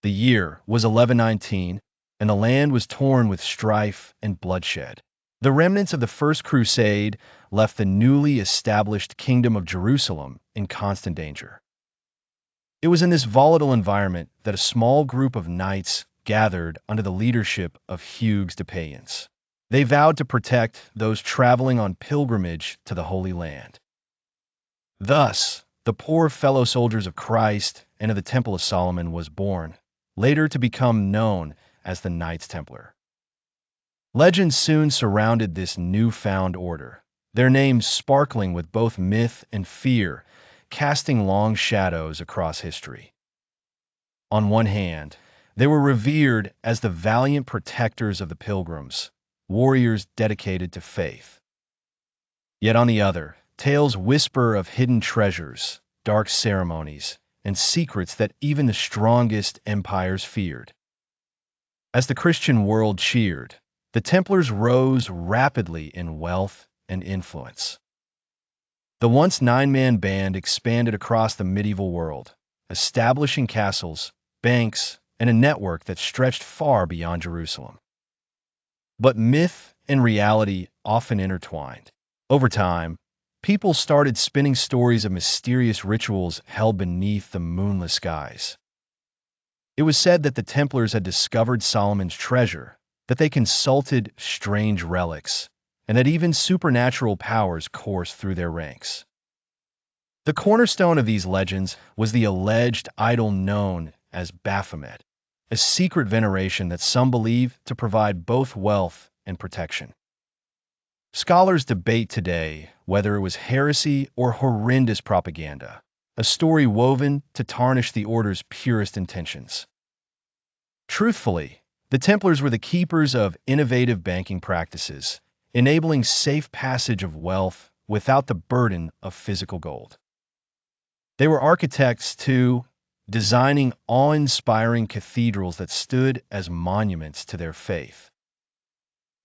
The year was 1119, and the land was torn with strife and bloodshed. The remnants of the First Crusade left the newly established Kingdom of Jerusalem in constant danger. It was in this volatile environment that a small group of knights gathered under the leadership of Hugues de Payens. They vowed to protect those traveling on pilgrimage to the Holy Land. Thus, the poor fellow soldiers of Christ and of the Temple of Solomon was born, later to become known as the Knights Templar. Legends soon surrounded this newfound order, their names sparkling with both myth and fear, casting long shadows across history. On one hand, they were revered as the valiant protectors of the pilgrims, warriors dedicated to faith. Yet on the other, tales whisper of hidden treasures, dark ceremonies, and secrets that even the strongest empires feared. As the Christian world cheered, the Templars rose rapidly in wealth and influence. The once nine-man band expanded across the medieval world, establishing castles, banks, and a network that stretched far beyond Jerusalem. But myth and reality often intertwined. Over time, people started spinning stories of mysterious rituals held beneath the moonless skies. It was said that the Templars had discovered Solomon's treasure, that they consulted strange relics, and that even supernatural powers coursed through their ranks. The cornerstone of these legends was the alleged idol known as Baphomet, a secret veneration that some believe to provide both wealth and protection. Scholars debate today whether it was heresy or horrendous propaganda, a story woven to tarnish the order's purest intentions. Truthfully, the Templars were the keepers of innovative banking practices, enabling safe passage of wealth without the burden of physical gold. They were architects, too, designing awe-inspiring cathedrals that stood as monuments to their faith.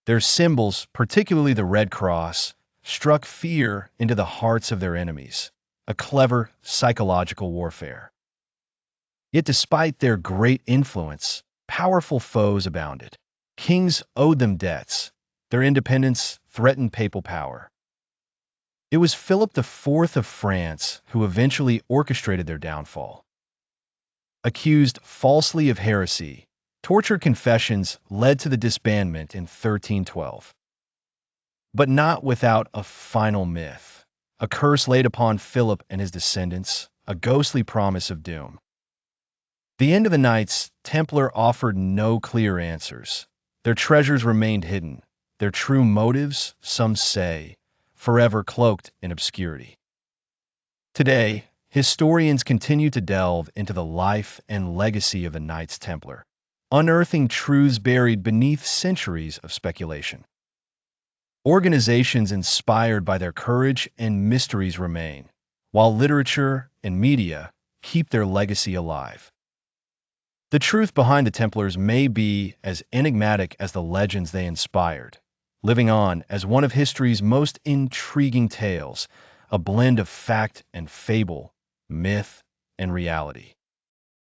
Their symbols, particularly the Red Cross, struck fear into the hearts of their enemies, a clever psychological warfare. Yet despite their great influence, powerful foes abounded. Kings owed them debts. Their independence threatened papal power. It was Philip IV of France who eventually orchestrated their downfall. Accused falsely of heresy, tortured confessions led to the disbandment in 1312. But not without a final myth, a curse laid upon Philip and his descendants, a ghostly promise of doom. The end of the Knights Templar offered no clear answers. Their treasures remained hidden, their true motives, some say, forever cloaked in obscurity. Today, historians continue to delve into the life and legacy of the Knights Templar, unearthing truths buried beneath centuries of speculation. Organizations inspired by their courage and mysteries remain, while literature and media keep their legacy alive. The truth behind the Templars may be as enigmatic as the legends they inspired, living on as one of history's most intriguing tales, a blend of fact and fable, myth and reality.